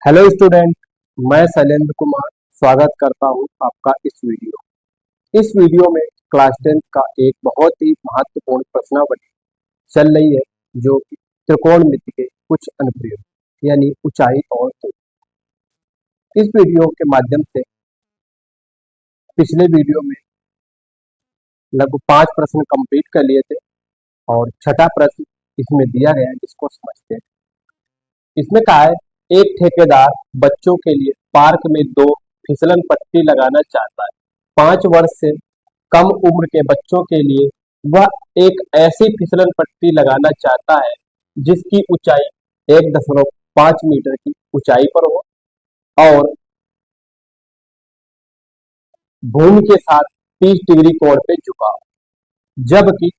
Hello student. मैं शैलेंद्र कुमार स्वागत करता हूं आपका इस वीडियो में क्लास 10 का एक बहुत ही महत्वपूर्ण प्रश्नावली चल रही है, जो कि त्रिकोणमिति के कुछ अनुप्रयोग यानी ऊंचाई और दूरी। इस वीडियो के माध्यम से पिछले वीडियो में लगभग 5 प्रश्न कंप्लीट कर लिए थे और छठा प्रश्न इसमें दिया गया है, जिसको समझते हैं। इसमें कहा है, एक ठेकेदार बच्चों के लिए पार्क में 2 फिसलन पट्टी लगाना चाहता है। 5 वर्ष से कम उम्र के बच्चों के लिए वह एक ऐसी फिसलन पट्टी लगाना चाहता है जिसकी ऊंचाई 1.5 मीटर की ऊंचाई पर हो और भूमि के साथ 30 डिग्री कोण पे झुका हो, जबकि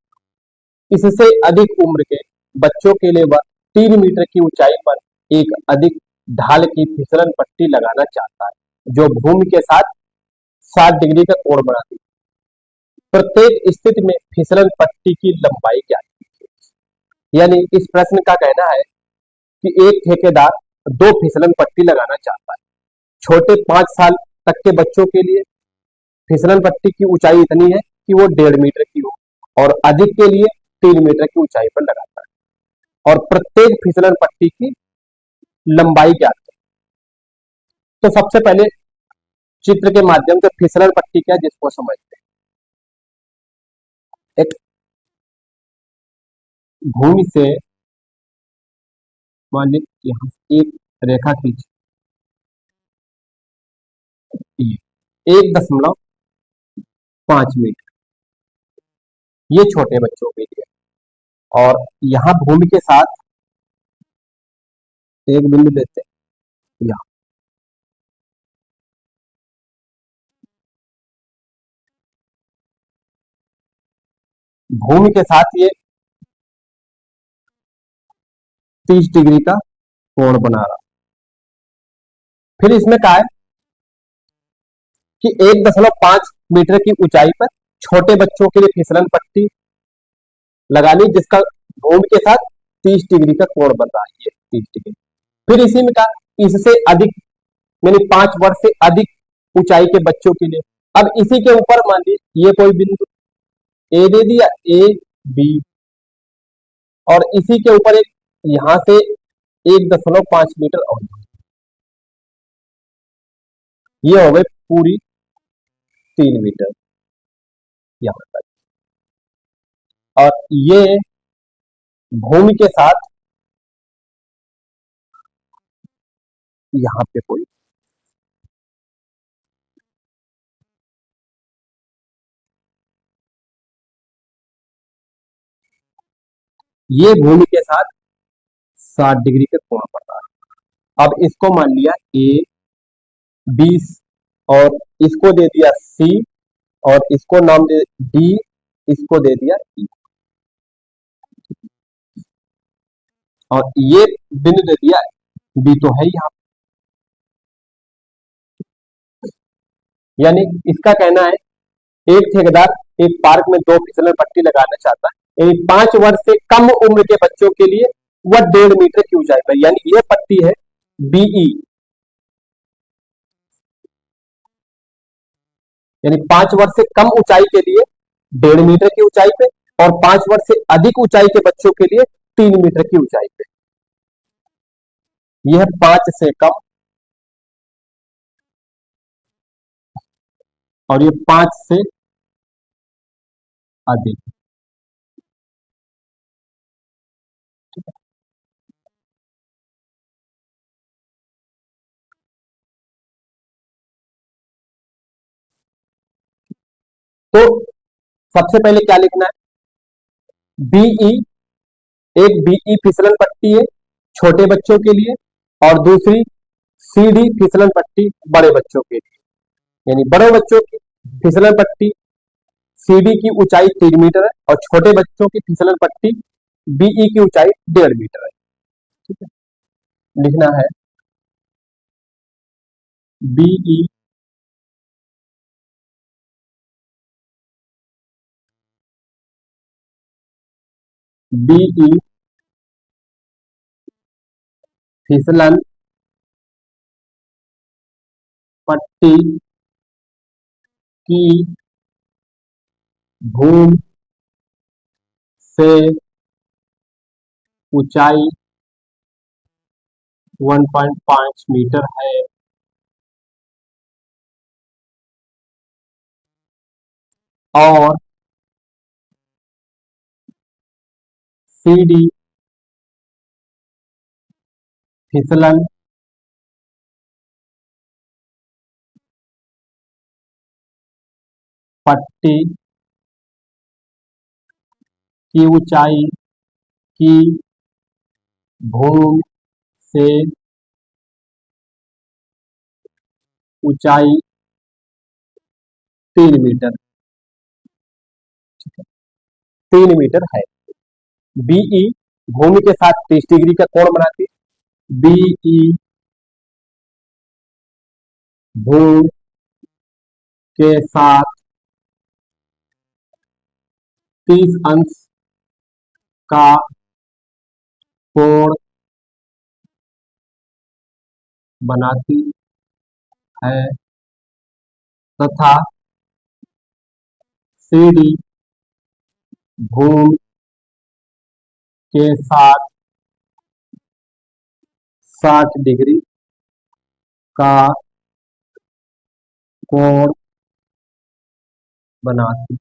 इससे अधिक उम्र के बच्चों के लिए वह 3 मीटर की ऊंचाई पर एक अधिक ढाल की फिसलन पट्टी लगाना चाहता है, जो भूमि के साथ 60 डिग्री का कोण बनाती है। प्रत्येक स्थिति में फिसलन पट्टी की लंबाई क्या है? यानी इस प्रश्न का कहना है कि एक ठेकेदार 2 फिसलन पट्टी लगाना चाहता है। छोटे 5 साल तक के बच्चों के लिए फिसलन पट्टी की ऊंचाई इतनी है कि वो 1.5 मीटर की हो और अधिक के लिए 3 मीटर की ऊंचाई पर लगाता है। और प्रत्येक फिसलन पट्टी की लंबाई क्या है? तो सबसे पहले चित्र के माध्यम से फिसलन पट्टी क्या है, जिसको समझते हैं। एक भूमि से मान लीजिए यहाँ एक रेखा खींची, 1.5 मीटर, ये छोटे बच्चों के लिए। और यहाँ भूमि के साथ एक बिंदु लेते हैं, यहाँ भूमि के साथ ये 30 डिग्री का कोण बना रहा। फिर इसमें कहा है कि 1.5 मीटर की ऊंचाई पर छोटे बच्चों के लिए फिसलन पट्टी लगानी, जिसका भूमि के साथ 30 डिग्री का कोण बन रहा है, ये 30 डिग्री। फिर इसी में कहा इससे अधिक यानी 5 वर्ष से अधिक ऊंचाई के बच्चों के लिए। अब इसी के ऊपर मान लीजिए ये कोई बिंदु ए दे दिया, ए बी, और इसी के ऊपर एक यहां से 1.5 मीटर और, ये हो गई पूरी 3 मीटर यहां तक। और ये भूमि के साथ यहाँ पे कोई ये भूमि के साथ 60 डिग्री का कोण पड़ रहा है। अब इसको मान लिया ए बी और इसको दे दिया सी और इसको नाम दे डी, इसको दे दिया ई, और ये बिंदु दे दिया बी तो है यहाँ। यानी इसका कहना है एक ठेकेदार एक पार्क में 2 फिसलन पट्टी लगाना चाहता है, यानी 5 वर्ष से कम उम्र के बच्चों के लिए वह 1.5 मीटर की ऊंचाई पर, यानी ये पट्टी है बीई, यानी 5 वर्ष से कम ऊंचाई के लिए 1.5 मीटर की ऊंचाई पे और 5 वर्ष से अधिक ऊंचाई के बच्चों के लिए 3 मीटर की ऊंचाई पे। यह 5 से कम और ये 5 से अधिक। तो सबसे पहले क्या लिखना है, बीई, एक बीई फिसलन पट्टी है छोटे बच्चों के लिए और दूसरी सीडी फिसलन पट्टी बड़े बच्चों के लिए। यानी बड़े बच्चों की फिसलन पट्टी सीडी की ऊंचाई 3 मीटर है और छोटे बच्चों की फिसलन पट्टी बीई की ऊंचाई 1.5 मीटर है। ठीक है, लिखना है बीई बीई फिसलन पट्टी की भूमि से ऊंचाई 1.5 मीटर है और सीडी फिसलन पट्टी की ऊंचाई की भूमि से ऊंचाई 3 मीटर, 3 मीटर है। बीई भूमि के साथ 30 डिग्री का कोण बनाती है। बीई भूमि के साथ 30 अंश का कोण बनाती है तथा सीडी भूमि के साथ 60 डिग्री का कोण बनाती।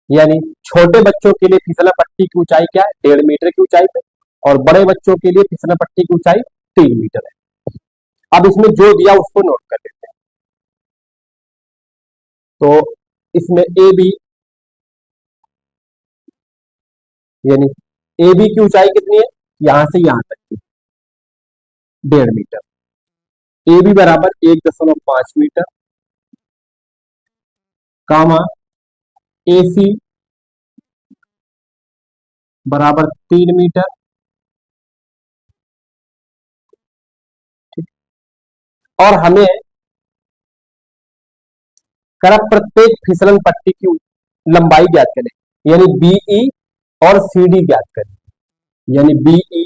यानी छोटे बच्चों के लिए फिसलन पट्टी की ऊंचाई क्या है? 1.5 मीटर की ऊंचाई पे, और बड़े बच्चों के लिए फिसलन पट्टी की ऊंचाई 3 मीटर है। अब इसमें जो दिया उसको नोट कर लेते हैं। तो इसमें ए बी, यानी ए बी की ऊंचाई कितनी है? यहां से यहां तक की 1.5 मीटर। ए बी बराबर 1.5 मीटर, कामा ए सी बराबर 3 मीटर। और हमें कर प्रत्येक फिसलन पट्टी की लंबाई ज्ञात करें, यानी बीई और सीडी ज्ञात करें। यानी BE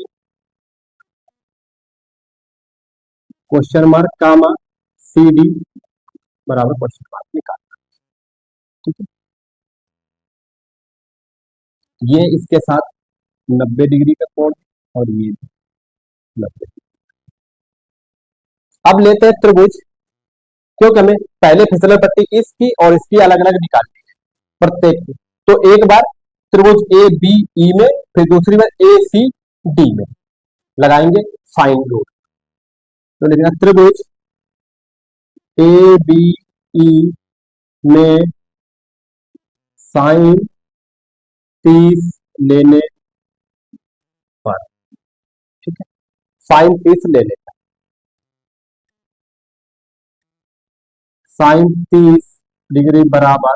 question mark comma CD बराबर क्वेश्चन मार्क निकालना। ठीक है, ये इसके साथ 90 डिग्री का कोण और ये 90। अब लेते हैं त्रिभुज, क्योंकि हमें पहले फिसलन पट्टी इसकी और इसकी अलग अलग निकालनी है प्रत्येक की। तो एक बार त्रिभुज ए बी ई में, फिर दूसरी बार ए सी डी में लगाएंगे साइन रूल। तो लिखना त्रिभुज ए बी ई में साइन 30 लेने पर, ठीक है, साइन 30 लेने पर, साइन 30 डिग्री बराबर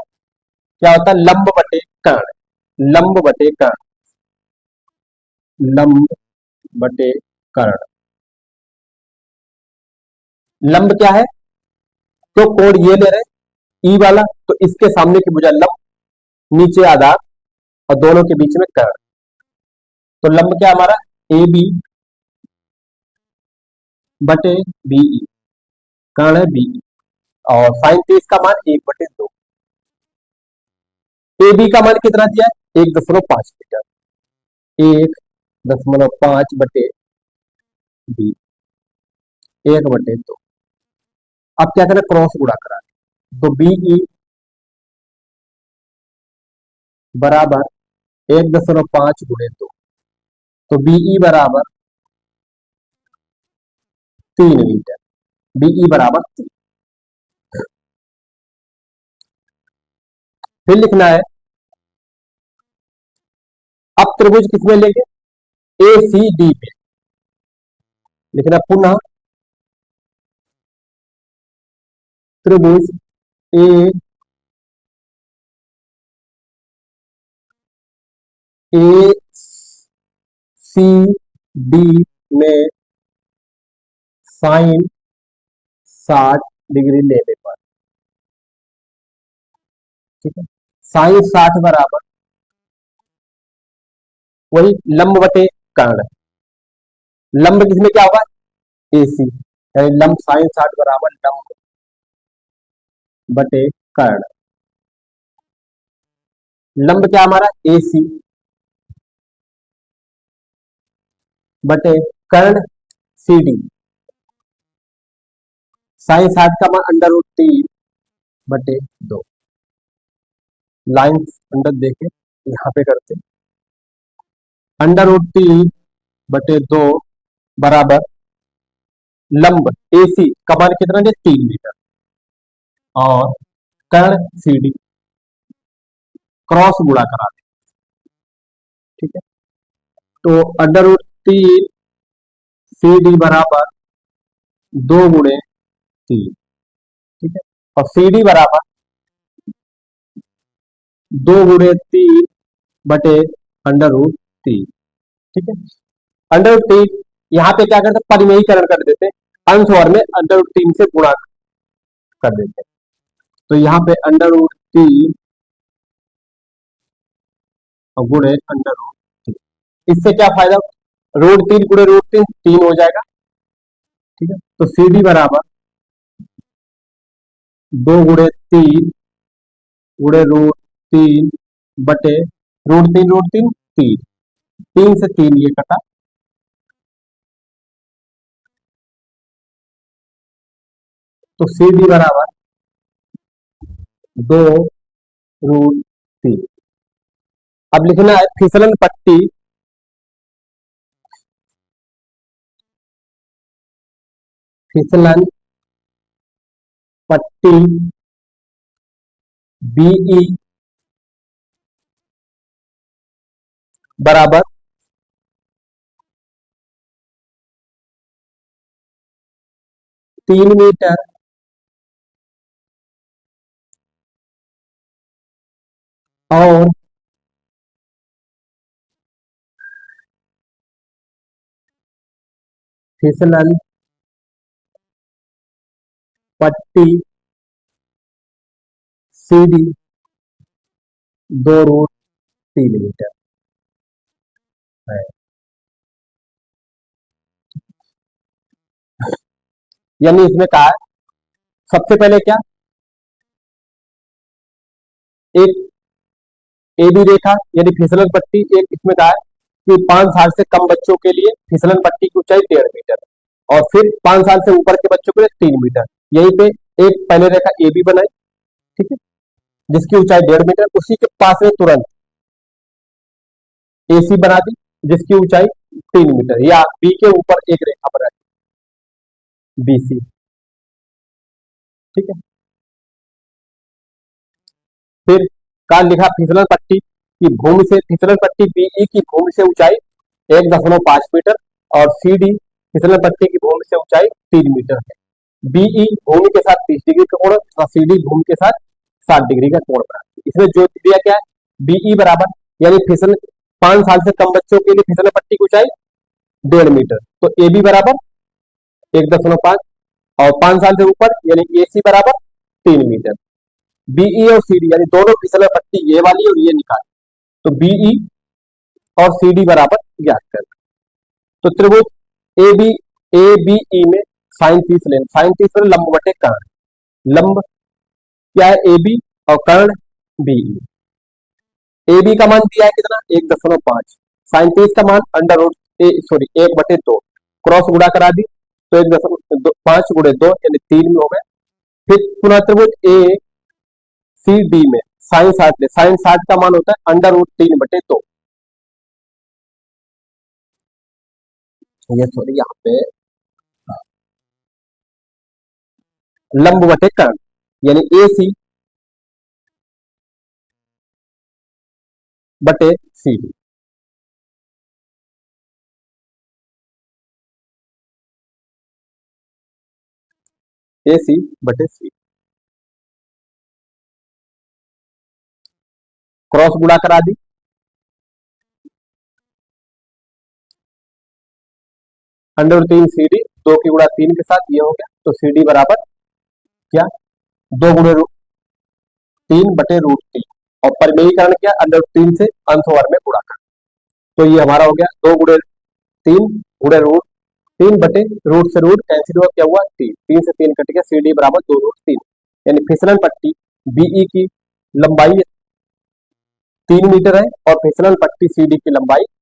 क्या होता है? लंब बटे कर्ण, लंब बटे कर्ण, लंब बटे कर्ण। लंब क्या है? तो कोण ये ले रहे ई वाला, तो इसके सामने की भुजा लंब, नीचे आधार और दोनों के बीच में कर्ण। तो लंब क्या हमारा? ए बी बटे बीई, कर्ण है बीई, और साइन 30 का मान 1/2। ए बी का मान कितना दिया है? 1.5 मीटर, 1.5 बटे बी, 1/2। अब क्या करें? क्रॉस गुणा करा, तो बीई बराबर 1.5 गुणे 2, तो बीई बराबर 3 मीटर, बीई बराबर 3। फिर लिखना है, अब त्रिभुज किसमें लेंगे? ए सी डी में लिखना, पुनः त्रिभुज ए ए सी डी में साइन 60 डिग्री लेने पर, ठीक है, साइन 60 बराबर वही लंब बटे कर्ण, लंब किसमें क्या होगा, AC, यानी लंब साइन 60 बराबर लंब बटे कर्ण। लंब क्या हमारा AC बटे कर्ण CD, साइन 60 का मान √3 बटे 2। लाइन अंडर देखे यहाँ पे करते, √3 बटे 2 बराबर लंब AC का मान कितना है, 3 मीटर, और कर्ण CD क्रॉस गुणा करा दे, ठीक है। तो √3 CD बराबर 2 × 3, ठीक है, और CD बराबर 2 × 3 बटे √3, ठीक है। √3 यहाँ पे क्या करते, परिमेयीकरण कर देते, अंश और में √3 से गुणा कर देते, तो यहाँ पे √3 और गुणे √3, इससे क्या फायदा, √3 गुणे √3 3 हो जाएगा, ठीक है। तो CD बराबर 2 × 3 गुणे √3 बटे √3 3, 3 से 3 ये कटा, तो CD बराबर 2 √3। अब लिखना है फिसलन पट्टी, फिसलन पट्टी BE बराबर 3 मीटर और फिसलन पट्टी CD 2 √3 मीटर है। यानी इसमें कहा है, सबसे पहले क्या, एक AB रेखा यानी फिसलन पट्टी, एक इसमें कहा है कि 5 साल से कम बच्चों के लिए फिसलन पट्टी की ऊंचाई 1.5 मीटर, और फिर 5 साल से ऊपर के बच्चों के लिए 3 मीटर। यहीं पे एक पहले रेखा AB बनाई, ठीक है, जिसकी ऊंचाई 1.5 मीटर, उसी के पास में तुरंत AC बना दी जिसकी ऊंचाई 3 मीटर, या B के ऊपर एक रेखा बना दी BC, ठीक है। फिर का लिखा फिसलन पट्टी की भूमि से, फिसलन पट्टी BE की भूमि से ऊंचाई 1.5 मीटर, और CD फिसलन पट्टी की भूमि से ऊंचाई 3 मीटर है। BE भूमि के साथ 30 डिग्री का कोण और CD भूमि के साथ 60 डिग्री का कोण बनाती है। इसमें जो दिया क्या है, BE बराबर, यानी फिसल 5 साल से कम बच्चों के लिए फिसलन पट्टी की ऊंचाई 1.5 मीटर, तो AB बराबर 1.5, और 5 साल से ऊपर यानी AC बराबर 3 मीटर। BE और CD यानी दोनों फिसलन पट्टी ये वाली और ये निकाली, तो BE और CD बराबर ज्ञात करना। तो त्रिभुज ABE में साइन 30 लेना, साइन 30 लंब बटे कर्ण, लंब क्या है AB और कर्ण BE। AB का मान दिया है कितना, 1.5, साइन 30 का मान 1/2, क्रॉस गुणा करा दी, तो 1.5 × 2 यानी 3 में हो गए। फिर पुनः त्रिभुज ACD में साइन 60 ले, साइन 60 का मान होता है √3/2, ये सॉरी यहाँ पे लंब बटे कर्ण, यानी AC बटे CD, AC बटे CD, क्रॉस गुणा करा दी, √3 CD 2 की गुणा 3 के साथ ये हो गया, तो CD बराबर क्या, 2 × 3/√3, और परिमेयीकरण क्या, √3 से अंश वर्ग में गुणा कर, तो ये हमारा हो गया 2 × 3 × 3/रूट से रूट कैंसिल हुआ, क्या हुआ 3, 3 से 3 कट गया, सी डी बराबर 2√3। यानी फिसलन पट्टी बीई की लंबाई 3 मीटर है और फिसलन पट्टी सी डी की लंबाई